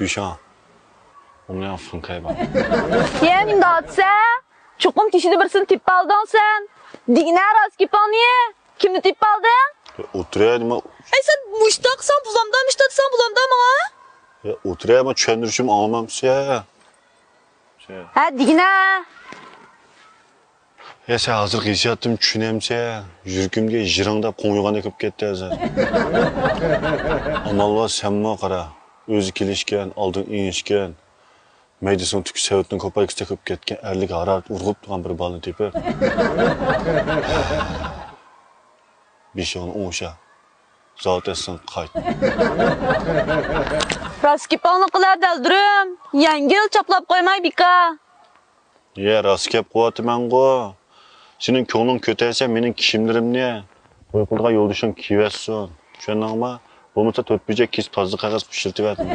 düşen. Onu yapın kayba. Yemin dağıtsa, çokum kişide birisini tip aldın sen. Digine raskipon niye? Kimni tip aldın? Oturayım ama... Sen müştaksan, bulamdan müştaksan, bulamdan bana. Ya oturayım ama çöndürüşüm almam ya. Ha digine. Ya sen hazır hissiyatım düşünemse, yürgümge jirangda koyuğan ekip gitti hazır. Amalva sen mi qara? Özü kelişken, aldın inişken. Meydesin tükü sevutun kopayık tekip ketken, erlik harat urgup tuğan bir balını teper. Bir şey onu oğuşa. Zat etsin kayıt. Raskiponlu kılar deldirim. Yengil çaplap koymay bika. Ya raskep kuvveti ben ko. Senin könlün kötüyse benim kişimlerim ne? Uykulduğun yolduşun kivessin. Şundan ama bu mutlaka törtmeyecek kis fazla kağıt pişirtiverdim.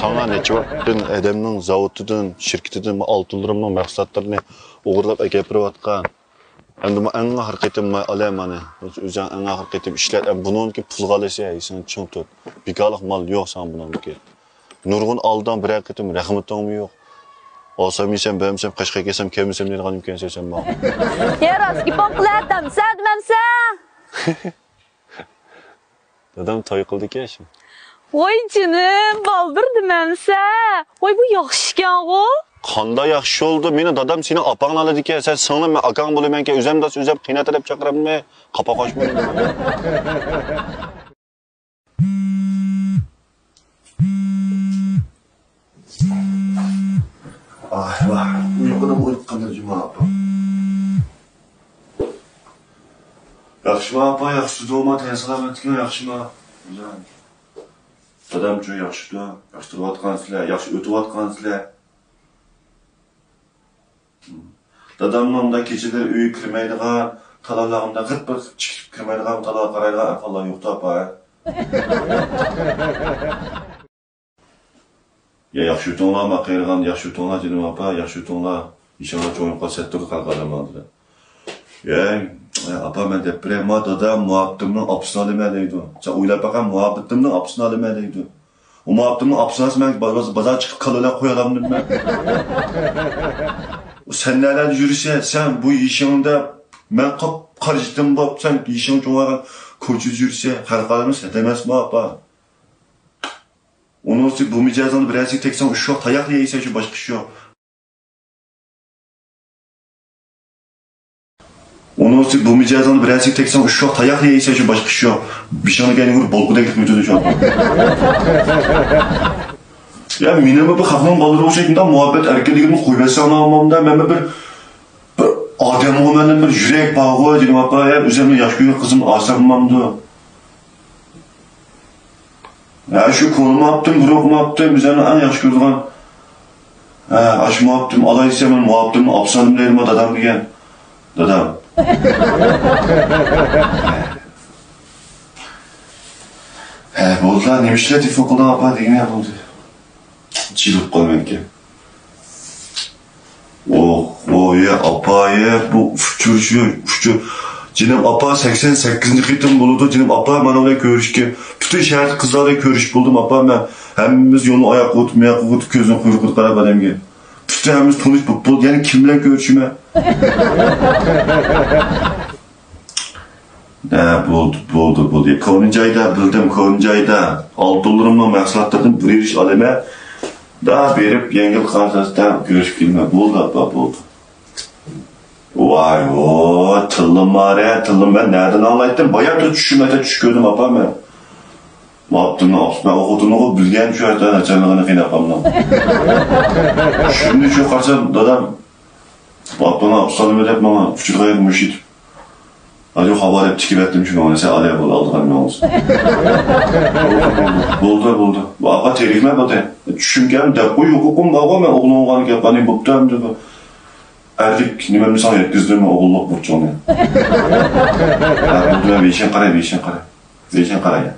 Sana ne cevaptın, edemnin, zavutudun, şirketidin, altılırımın maksatlarını uğurlap ekepirip atkan. Hem de en hareketim alemanı, özden en hareketim işlet. Bunun ki puzgalısı ya, sen çın tut. Bikalık mal yok sen bunun ki. Nurgun aldan bir hareketim, rahmetim mi yok. Olsam yesem, beğensem, kaşka kesem, kemisem, nereden imkan seçsem bana. Ya raskipon kılar demse, dememse. Dedem toy kıldı ki şimdi. Oy canım, baldır dememse. Oy bu yaxşıken o. Kanda yaxşı oldu. Meni dadam seni apağın aladı ki. Sen sana ben akağın bulayım ki. Üzem das üzem kıynat edip çakıram mı? Kapak açmayayım. Ay vah, uykudan uyutkanır Cuma apa. Yaxşı mı apa, yaxşı doğma, selametken yaxşı mı? Güzel. Dadam çok yaxşı da, yaxşı durvatkan sizler, yaxşı ötüvatkan sizler. Dadamla da keçeleri öğü kirmeydiğen, talalağımda gıt bir çıkıp kirmeydiğen talal karaydiğen efallah yoktu apa. Ya yaxşı ötüğünler ma qeyriğen, yaxşı ötüğünler dedim apa, yaxşı ötüğünler inşallah çoğunlukla settir kalkalamadılar. Ya apa ben deprem ma dadam muhabbetimden apsını alımadıydı. Sen oylap bakan muhabbetimden apsını alımadıydı. O muhabbetimden apsını alımadıydı, bazar çıkıp kalıyla koyalım ben. Sen neler yürüse, sen bu işinde ben karıştım bak, sen işin çoğuna koçuz yürüse, halkalımız edemez mi apa? Onu bu micazını birazcık teksen uşak tayak yiyse şu başka şey yok. Onu bu micazını birazcık teksen uşak tayak yiyse şu başka şey yok. Bir şey gelin vurup bolguda gitmeyeceğim şu an. Ya minimum bir hafiften balır o şekilde muhabbet erkekliğimi kuvvetsen almamda ben bir adem olmayan bir yürek bağı dedim apa ya üzerine yaş büyük kızım asabımamdı. Ya şu konumu yaptım, bırakma yaptım, üzerine en yaş gördüğün aşma yaptım, alay istemem, muhabbetimi apsanım değilim dadam diyen. Dadam. Boldular, nemişler tifokunda apa diye ne buldu? Çılıp koymayın ki. Oh ya apa ya, bu uçur. Canım apa 88. kıtım buldu, canım apa ben oraya görüşke. Bütün şehir kızlarla görüş buldum apa ben. Hemimiz yolu ayak koyup, gözün kuyruğu kara badem gibi. Bütün hemimiz tanış bu, yani kimle görüşüme? Buldu. Konuncayda bildim, konuncayda. $6'ımla mahsulatlardan bir iş aleme. Daha verip yengil kansasından görüşüp gelme. Buldu apa, buldu. Vay o tılım var ya, tılım ben nereden anlaydım? Bayağı da düşürdüm apa ben. Mabdını ben okuduğunu bilgen şu yerden açanlığını kıyın apamdan. Şimdi şu karşım dadam mabdını apsalım edip bana küçük ayır müşid. Hadi haber hep tikip ettim şunu ona sen alaya bul aldılar ne olsun. Buldu. Bu apa terikme bade. Düşünkem de bu hukukum bağa ben oğlum oğlanı yapani buptam dedi. Erdik nimemni sana yetkizdirme oğulluk burçoğunu ya. Buldu ya bir işin kara ya.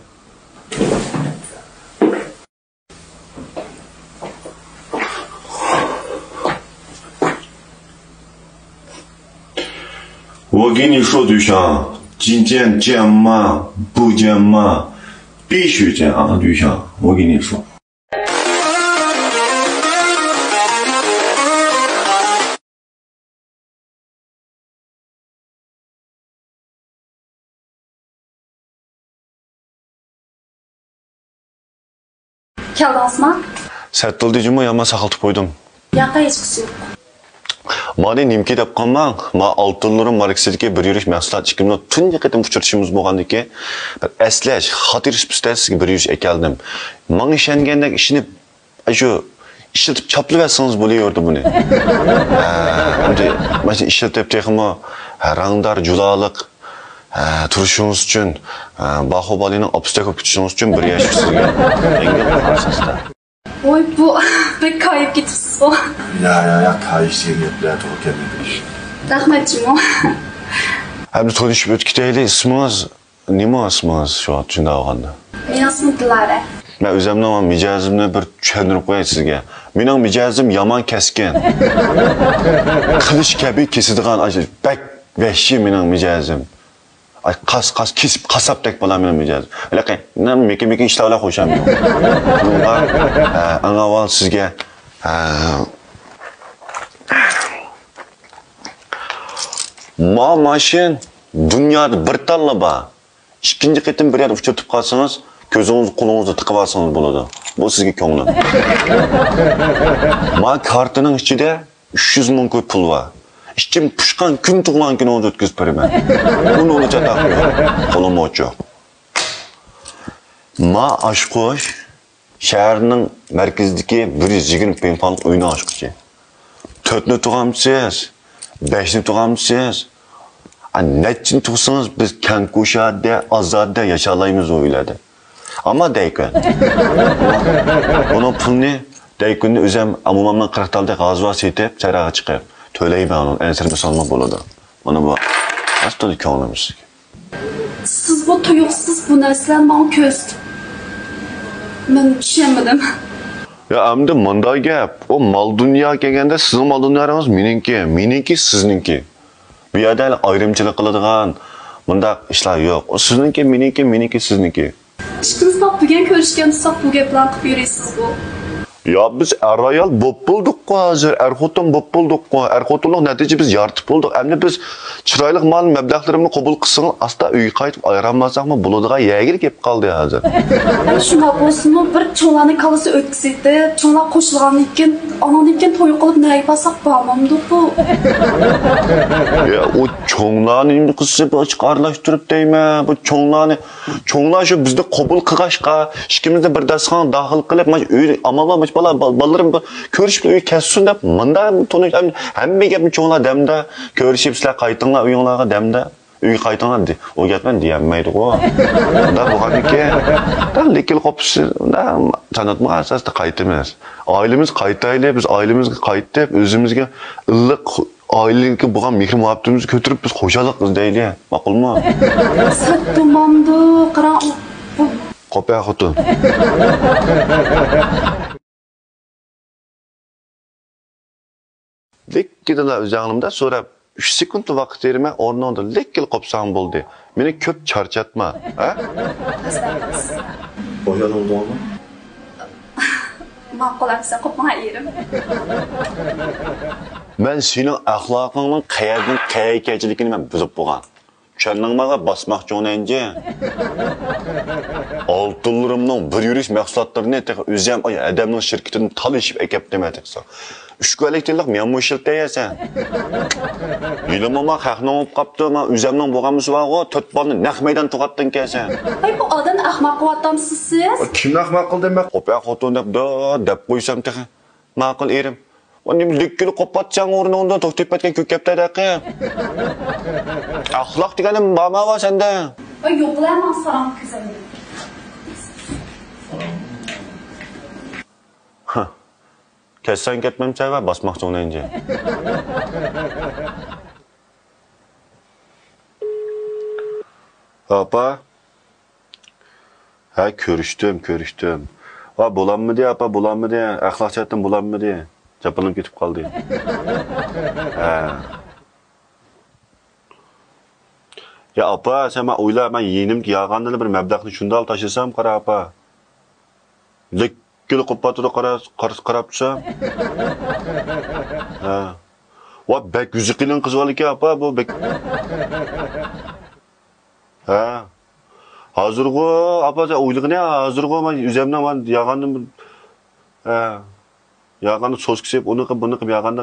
我跟你说对象，今天见吗？不见吗？必须见啊，对象，我跟你说。Keldingizmi? Satildimi yomon saqaltib qo'ydim. Yo'q, hech qisi yo'q. Mani nimki deb qolmang. Ma oltinlarim marketdagi bir yurish mahsulot 2000 tunji qatim uchrashimiz bo'lgandiki, bir eslash, xotir sizga bir yurish ekaldim. Menga ishongandek ishni shu ishlatib choplab olsangiz bo'laverdi buni. Endi mana ishlatib texmo rangdor juloliq turishingiz uchun Bahobalining obstak olib ketishingiz uchun bir yashik sizga yengil asosda. Voy, bu pek kayıp gitibsiz bu. Ya, kayış seriyetler to'g'ri kelmaydi. Rahmatjimo. Endi tanishib o'tib ketaylik. Ismingiz nima ismingiz shu shunday olganda? Mening ismim Dilara. Men o'zimning mijozimni bir tushuntirib qo'yay sizga. Mening mijozim yomon keskin. Qilish kabi kesadigan bak vahshiy mening mijozim. Qas kesib qasabdek bo'lar mening mijozim. Lekin men meka ishlarga qo'shaman. Bunga avval sizga mashin dunyoda bir tanla bor. İkinci qitim bir yerda uchirtib qolsangiz, ko'zingizni qo'lingizni tiqib olsangiz bo'ladi. Bu sizga ko'nglim. Ma kartaning ichida 300 ming pul bor. İçim puşkan kun tug'ilgan kuningizni o'tkazib beraman. Buni o'lcha taqdir. Qo'lim ochiq. Ma Ashqosh shaharning markazidagi 120 pinponlik uyni ochqichi. 4 ni tug'amsiz, 5 ni tug'amsiz. Netçin tug'sangiz biz Kankushada, Azadda yashalaymiz o'yladi. Ammo deykan. Buni pulni deykunni o'zim amomamdan 40 talda g'azva setib, charaga chiqib to'layman, uni ensirga solmoq bo'ladi. Mana bu asli ko'nglim sizga. Siz bu tuyuqsiz bu narsalarni menga ko'rsatib. Men tushunmadim. Ya endi bunday gap. O mal dunyo kelganda sizning mal dunyolarınız meniki sizninki. Bu yerda ayrımchilik qiladigan bundaq ishlar yo'q. O sizniki, meniki sizniki. Ishqingiz topgan ko'rishgan sap bu gaplarni qilib yurasiz bu. Ya biz er-ayol bo'p bulduk hozir, er-xotin bo'p bulduk. Er-xotinlik natija biz yaratib buldik. Endi biz chiroyli mal mablag'larimni qabul qilsangiz, asta uyga qaytib ayranmasaqmi bo'ladigan yerga kelib qoldi hozir. Ay shuna bo'lsinmi, bir cho'lani kalasi o'tkazdi, cho'la qo'shilgandan onanikin to'y qilib nega pasoq bormamdi bu. Ya o cho'nglarni qizib chiqarlashtirib deyman. Bu cho'nglar shu bizni qabul qilg'ashqa, ikkimizni bir dasturxon daxil qilib, mana uy amalga balalarım ko'rishib uy kessin deb menda tonish hamma gapni cho'nglar damda ko'rishib sizlar qaytinglar uyinglarga damda uy qaytinglar o gapni deyolmaydi-ku. Unda bo'lganiki lekin qopsiz san'atma asosida qaytamiz. Oilamiz qaytaylik, biz oilamizga qaytib o'zimizga illiq oilaga bo'lgan mehr muhabbatimizni ko'tarib biz xo'jalik qildaylik. Ma'qulmi? Sattumamdi, qarang bu Qo'pay xotin. Likkidilar o'zingimda so'rab 3 sekund vaqt bermay o'rningda likkil qopsang bo'ldi. Meni ko'p charchatma, ha? Bo'yaning bo'lmi? ma'qullansa qopma yerim. Men sening axloqingning qayerdan qayergachiligini men buzib qo'ygan. Tushundingmi? Basmoqchi o'nanji. Oltinlarimning bir yurish mahsulotlarini o'zim odamning shirkatini talishib ekib demadiksa. 3 kollektivlik men mushiltayasan. Yilmama haqni olib qopdi, men o'zimning bo'lganimiz bor-ku, 4 bolni naq maydon to'g'atdan kelsan. Ay bu odam ahmoq qilyapsiz siz? Kim ahmoq qildi men? Qo'pay xotin deb qo'ysam taqa. Ma'qul erim. Onim likkili qo'patsan o'rningda to'xtab ketgan ko'kapdagi. Axloq deganim bormi va senda? Ay yo'qlayman salom qizim. Kessan ketmamcha va basmoqchi o'nanji. Apa? Ha, ko'rishdim. Va bo'lanmidi, apa, bo'lanmidi? Axloq chatdan bo'lanmidi? Chapalim ketib qoldi. Ha. Ya apa, sen men o'ylab, men yenimga yag'andan bir mablag'ni shunday tashlasam, qara apa. Likkili qo'patida qarab tursam. Ha. Va bek yuzi qilin qizvalik apa, bu bek. Ha. Hozirg'u apa o'ylig'ini hozirg'u men o'zimdan men yag'andan Yağanda sos kisip, onu qilib, bunu qilib, yağanda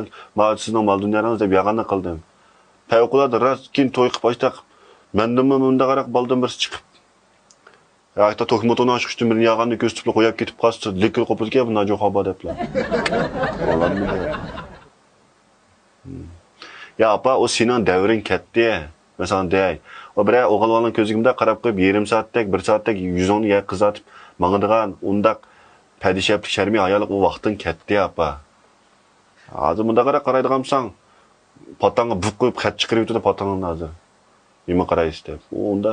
sizning mal dunyolarınız deb yağanda qildim. Favqulodda rost keyin to'y qilib boshda mendimi bunda qaraq baldan birisi chiqib. Ayta to'kmotoni ochishdim, birini yağanda ko'z tipli qo'yib ketib qolsa, likil qopilga bundan jo'xoba deblar. Olamidi. Ya apa, o senin devrin ketdi. Mesela dey. O bir o'g'il bolang ko'zigimda qarab qo'yib, yarim soatdek, 1 soatdek 110 ya qizatib, mang'idigan undaq padishaplik sharmiy ayollik o vaqtin ketdi apa. Hozir bunda qaraydigansan, patanga buq qo'yib xat chiqarib yutdi patangni hozir. Nima qaraysiz deb. Unda.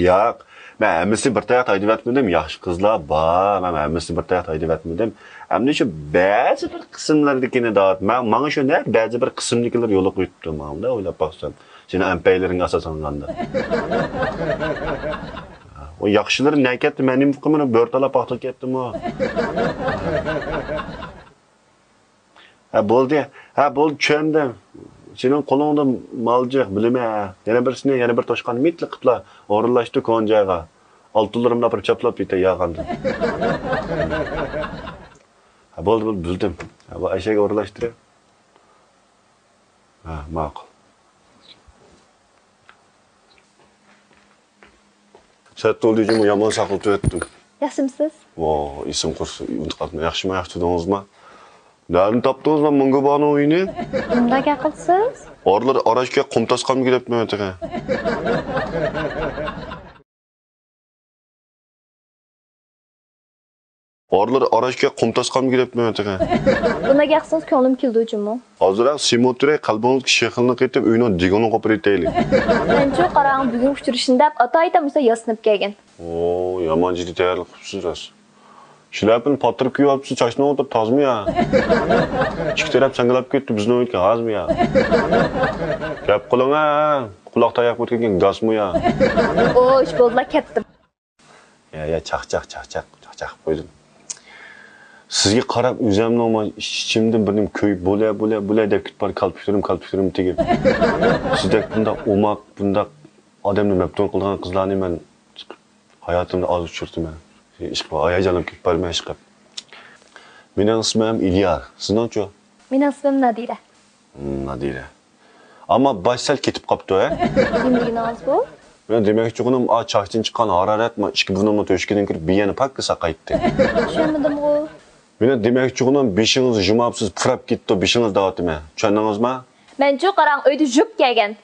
Yo'q, men hammasi bir tayaq aytib atmadim, yaxshi qizlar bor, men hammasi bir tayaq aytib atmadim. Hamda shu ba'zi bir qismlardagina da'vat. Menga shu ne ba'zi bir qismdagilar yo'l qo'yibdi, menda o'ylab baqsam. Seni ampaylaring asoslanganda. O yaxshilar ne ketdi, mening qimini bo'rtalab paxta ketdim o. Bo'ldi. Bo'ldi, tushundim. Senin qo'lingda maljiq, bilma. Yana birisini, yana bir toshqan mitli qitlar o'rinlashdi konjaga. Oltinlarimni bir chaplab ketay yag'andi. Bo'ldi, bildim. Bu Ayshaga o'rinlashtirib. Ma'qul. Satto'ldijim yomon saqilib o'tdim. Yaxshimisiz? Isim qursi, unutqatma. Yaxshimi, yaxshi tudingizmi? Nereden tapdınız lan Mungu Banu oyunu? Bunda qilsiz? Oralar araşga qumtas qam kelibmi o'tiga. Oralar araşga qumtas qam kelibmi o'tiga. Bunda qilsiz ko'nglim keldi o'chimi? Hozir Simotre qalbingiz shexilni qetib uyni digoni qo'pirib deylik. Menchi qarang bugun uchrashishda atayda musa yasnib kelgan. Yomon jiddiy tayyorlik qilibsiz. Şilapın patırıp kıyapsı, çaşına oturup taz mı ya? İki taraf sangalap gitti, bizden öyle az mı ya? Gap qiling'a, quloqda ayaq o'tgan gaz mı ya? Ish bo'ldi, ketdim. Ya chaq qo'ydim. Sizga qarab o'zimni o'man ichimdan birnim ko'yib bo'lay deb ketib kalpishtirim tegib. Sizdek bundaq o'maq, bundaq odamni mabtun qilgan qizlarni men hayotimda oz uchirdim. İşte ayacanım ki parmağı çıkıp. Benim ismim İlyar. Sizin-chi? Mening ismim Nadira. Nadira. Ama başsal ketib qopdi, ha? Kimliginiz bu? Men demoqchi o'g'lim, chaqdan chiqqan harorat ikki burnimni to'shkidan kirib, biyani pakka saqaytdi. Tushunmadim-ku. Meni demoqchi o'g'lim, beshingizni jumabsiz purab ketdi, beshingiz da'vatimi? Tushundingizmi? Menchi qarang uyda jup kelgan.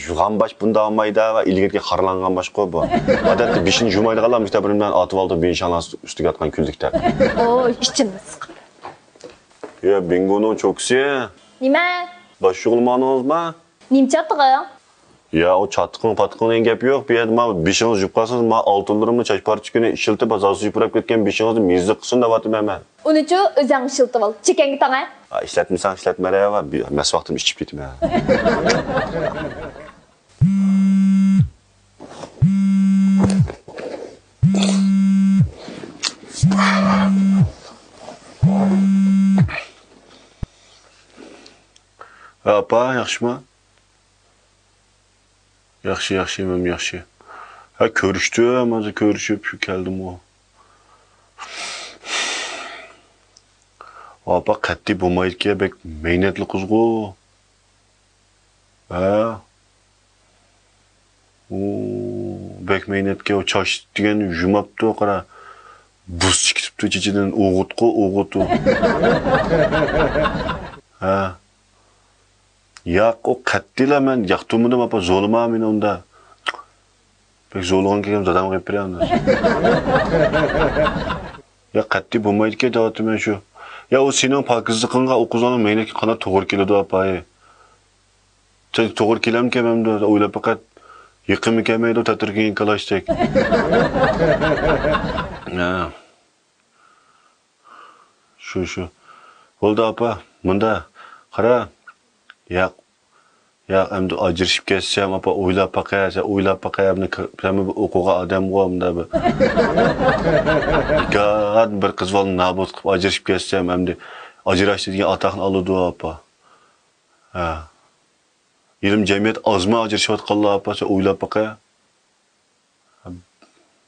Yug'an baş bunda olmaydi va ilgirga xarlangan baş qo'y bu. Odatda beshini jumaydiganlar maktabimdan otib oldi, beshanlar ustiga atgan kuldikda. Ichimni siqib. Ya bingoning cho'ksi. Nima? Bosh shug'ulmoningizmi? Nimchatig'i? Ya o patqın gap yo'q. Bu yerda men beshingiz yuvib qolsangiz, men oltinlarimni choch parchikini ishiltib, asosi yupurab ketgan beshingizni mezzi qilsin deyapman men. Uni-chi o'zing ishiltib ol. Chekangga tanga. İşletmişsen işletmelere var. Mes vaktim içip gitme. Apa, yaxşı mı? Yaxşı, emem yaxşı. Ha, görüşdüm, azı görüşüp şu geldim o. Apa qat'iy bo'lmaydi-ki, bek mehnatli qizg'u. Bek mehnatga o chosh degan yumabdi, qara. Buz chiqibdi ichidan o'g'itqu. Yo'q, o qat'iylar men yoqtirmadim, apa zo'lima meni unda. Bek zo'lg'on kelgan dadam qilib beradi. Ya qat'iy bo'lmaydi-ki, da'vatim shu. Ya o senin pakizliğinga o kızanın meyneki kana toğır keledi apayı. Sen toğır kelem kememdi, o'ylab faqat yiqimi kelmaydi, tatirgin kalaştek. Şu. Oldu apa, bunda qara. Ya endi ajrashib ketsam, apa o'ylab baqayapni, men o'quga odam bo'lamda bu. Gad bir qiz bola nabud qilib ajrashib ketsam, endi ajrashdi degan ataqni oladi apa. Yerim jamiyat ozma ajrashyotganlar apa, o'ylab baqa.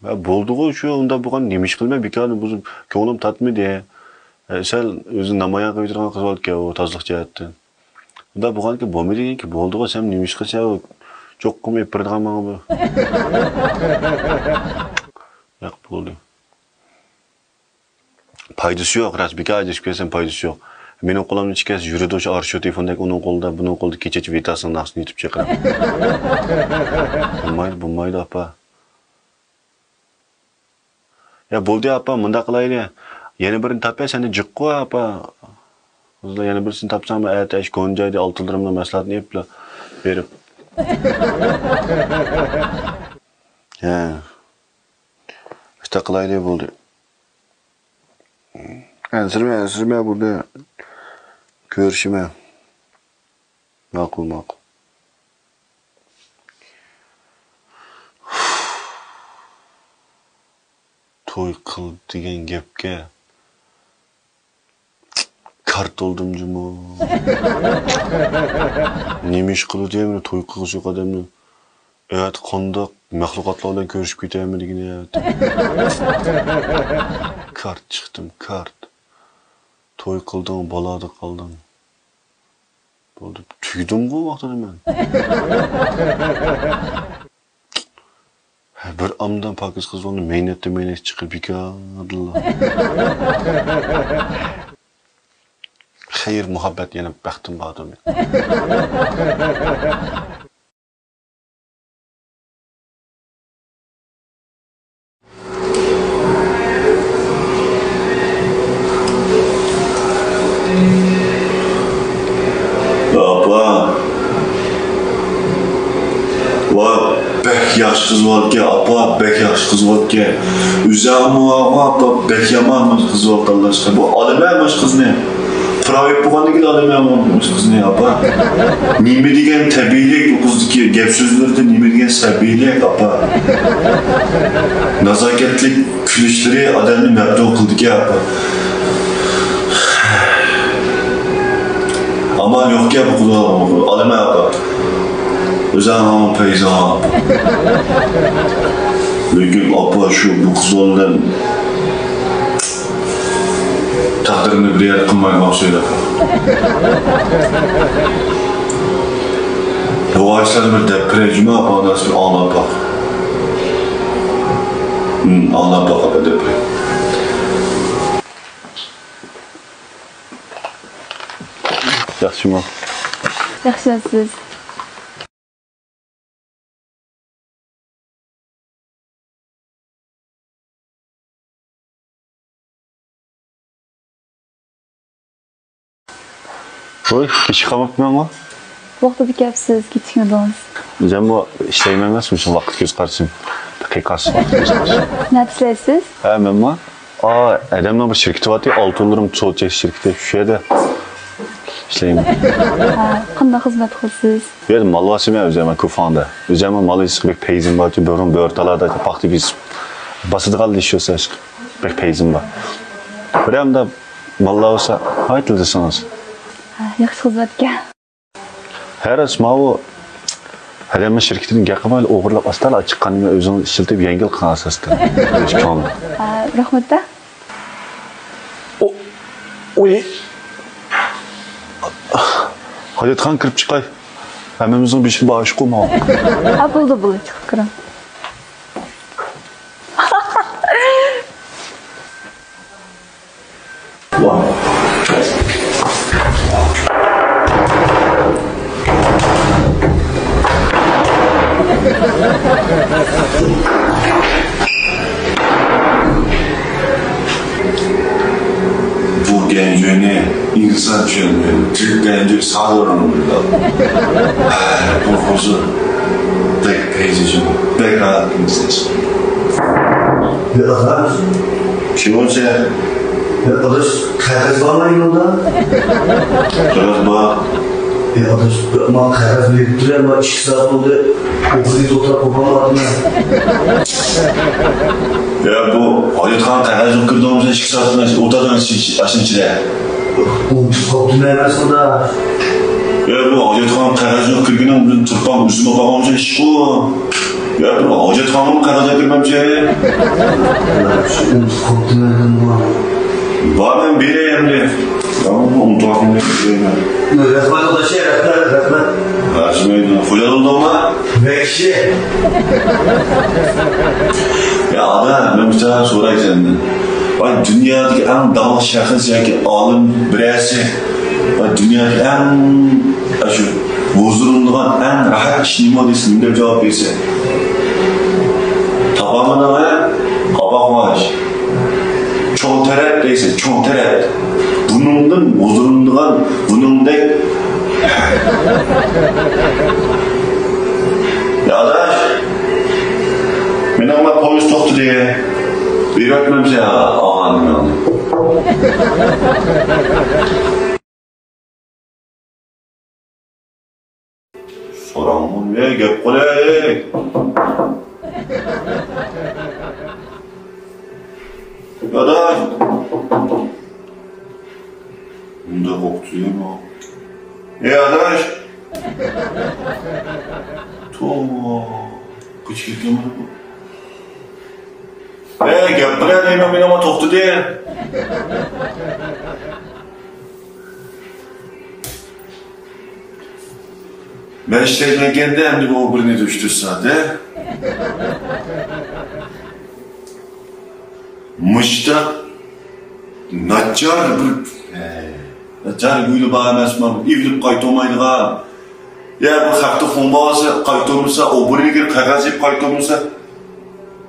Ya bo'ldi-ku shu, unda bo'lgan nima ish qilmay bekorni buzib, ko'nglim tatmidi. Sal o'zi namoyon qilib turgan qiz ekan u tozliq jihatdan. Unda bo'lganki bo'lmaydi ekanki, bo'ldi-ku sen nima ish qilsa cho'qqim epirdigan menga bu. Yo'q bo'ldi. Foydasi yo'q, rasbika ajishib kelsam foydasi yo'q. Mening qo'limni chiqas yuridi o'sha arshiyo telefondagi uning qo'lida, buning qo'lida kecha vitasini naqsini yutib chiqaram. Bo'lmaydi apa. Ya bo'ldi apa, bunda qilayli. Yana birini topay, seni jiqqo apa. Qizlar yana birisini topsam, aytash ko'njayda oltindirimni maslahatni yepla berib. Ya. İşte qilayli bo'ldi. Ansirma burada. Ko'rishima. Ma'qul. To'y qil degan gapga kart oldim juma. Nima ish qildim, to'y qilg'ish yo'q odamni. Evet, qandoq mahluqotlar bilan ko'rishib ketaymi degani. Kart chiqdim, kart. To'y qildim, balada qoldim. Bo'ldi, tuydim-ku vaqtida men. Bir amdan pakiz qiz bo'ldi, meynat chiqib bekordilar. Xayr, muhabbat yana baxtim bordir men. Yaxshi qiz bo'ldi, apa, bek yaxshi qiz bo'ldi. O'zimmi, apa, bek yomon qiz bo'ldi Allohga. Bu olmaymish qizni. Proyekt bo'lganligida olmaymish qizni, apa. Nima degan tabiiylik bu qizniki, gap so'zlarda nima degan sabiylik, apa. Nazokatlik kulishlari odamni mabdu qildi, apa. Amal yo'q-ku bu qizni olmay, apa. O'zim peyzam. Lekin apa şu bu qizlardan taqdirini bir yer qilmay o'xshaydi. Yavaşlar bir deprejma onasi anlab baq. Anlab baq apa depre. Yaxshimi? Yaxshisiz. Oy, kechik qolmabman o. Vaqtida gapsiz, kechikmadingiz. O'zim bu ishlayman emasmi, shu vaqt ko'z qarashim. Daqiqasi vaqt ko'z qarashim. Nima ishlaysiz? Ha, menmi? Adamning bir shirkati bor, oltinlarim cho'lchak shirkati shu yerda ishlayman. Ha, qanday xizmat qilasiz? Bu yerda malvasimi o'zim co-founder. O'zim malvasi bir peyzim bor, bo'rin bo'rtalarda paxtiviz basadigan ishyosa, bir peyzim bor. Bir ham da malvasa aytilsangiz. Yaxshi xizmatga. Her asmağı adamın şirketinin qilmay o'g'irlab astal chiqqanini o'zini ishiltib yengil qilgan asosda. Rahmat. Oy. Hayatxon kirib chiqay. Hammamizning beshini bo'sh qo'yma. Bo'ldi, chiqib kiring. Bu gencini insan çünkü Türk genci sağlarında bu huzur pek peyzajım pek rahat kimsesiz. Ya arkadaş, Kim olsa ya arkadaş, kağıt var mı yanında? biraz bak Ya arkadaş, ben kağıt biriktireyim, ben 2 saat oldu, okulu oturup okuyamadım ya. ya bu Hayatxon qog'oz o'qirdiğimiz 2 soatdan o'tadan ashinchida. Oldu ne emesin da? Ya bu Hayatxon qog'oz o'qirgining bilan turpan o'zim o'qig'imcha ish bu. Ya bu hojatxonani qanaqa kirmamchi? Şunu kontinentin bu. Bor men berayim de. Tamam, unutmayın deb. Rahmat odaşı, rahmat. Rahmaydi. Xo'jadoldimi? Bekşi. Ya adam, men bir tane so'ray senden. Vay dünyadagi eng da'vo shaxs yoki olim birasi va dunyodagi eng shu huzurlangan eng rahat ish nima desin deb javob bersa. Topamini qabaqmash. Cho'ng tarat deysiz, cho'ng tarat. Buningdan huzurlangan, buningdek ya adaş, men ama polis to'xtadi diye. Bir ötmemize ya, ağanım. Soramam ya, gep kolay. Ya da bunda koktu ya mı? Adaş. Tuğ. Küçük yamalı bu. Gapira deyman, men ama to'xtadi. Men ishlayotganda endi bu birini tushtirsa-da. Mushtaq nachar guyli bar emasman, evlib qaytolmaydigan. Ya bu haqda xonbasi qaytolmasa, o biriga qog'oz yeb qaytolmasa,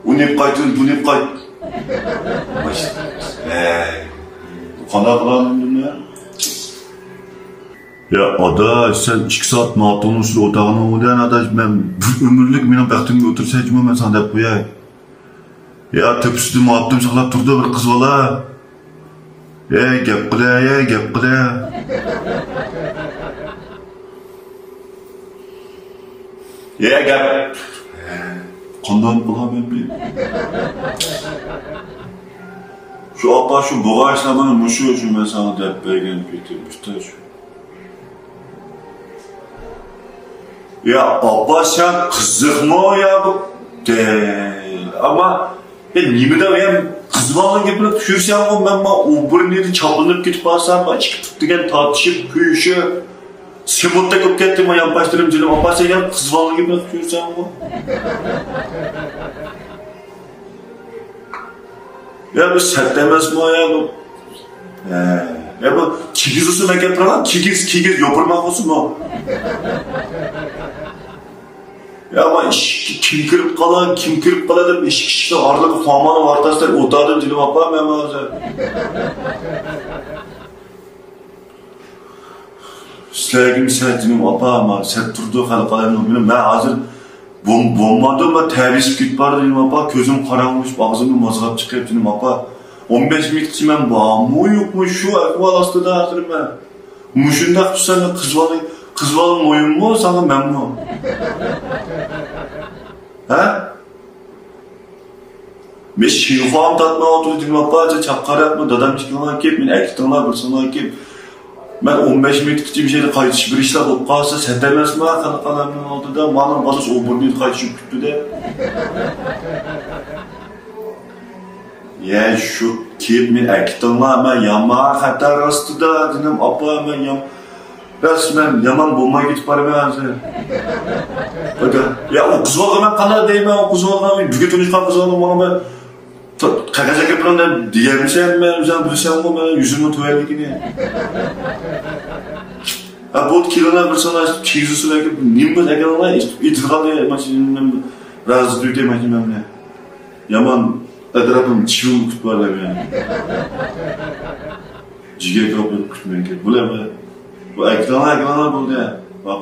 uni qaytın, bunu qayt. Qanday qilaman ya? Ya adaş, sen 2 saat maraton sürü otağına o'dan adaş, men ömürlük mening baxtimga o'tirsaychi men sana deb qo'yay. Ya tepsida muattim saqlab turdi bir qiz bola. Gap qilay, gap qilay. Ya gap. Qanday bo'laman men? Şu apa şu boğaçlamanın muşu mesela deb bergan bitirmişdi şu. Ya apa sen qiziqmi ya bu? Ama nimada ham qizboqni gapini tushirsan-ku, men u birini chopinib ketib qolsam, ichki degan tortishib, kuyishib, Simutda ko'p ketdim, yonbashtirib jilim opasi ham qizboqni gapini tushirsan-ku. Ya bu sert emasmi ya bu? Ya bu kigiz usul ekan turgan, kigiz yopirmoq usulmi? Ya ama kim kirib qoladi deb ishki orliq xomani o'rtasida o'tirdim jilim opam men hozir. Sizlarga sen jilim opam, sen turdi hali qolaymi bilmayman. Men hozir bo'lmadi, men tavishib ketib bordim opa, ko'zim qorong'ush, og'zimni mozg'ab chiqib jilim opa. 15 minutgacha men bormi yo'qmi shu ahvol ostida hozirman. Mushundaq tutsan qizboqning o'yinmi, sana menmi? Ha? Men shifon tatma o'tirdim opa, chaqaraqmi, dadam chiqib kelib, men aytdilar bilsinlar kelib. Ben 15 minutgacha bir şeyde qaytish bir ishlar bo'lib qolsa, sen emasmi qanaqalarning oldida, mana bolas o burni qaytishib kutdi-da. Ya şu kelib men aytdilar, men yomon xatar ostida dedim, opa men rasman yomon bo'lmay ketib boraman hozir. Ya o qizboqqa men qanday deyman, o qizboqqa men bugun tunishgan qizboqni mana men qaqajaga bilan diyamsan, men o'zim bilsam-ku, men yuzimni to'yarligini. Bu kilolar bir sana çiğzi sürekli nimbus ekanlar itirafı maşininin razı duydu maşinimle. Yaman etrafım çiğul kutlarlar yani. Ciğer kapı kutmuyor ki. Bu ne be? Bu ekranlar buldu ya. Bak.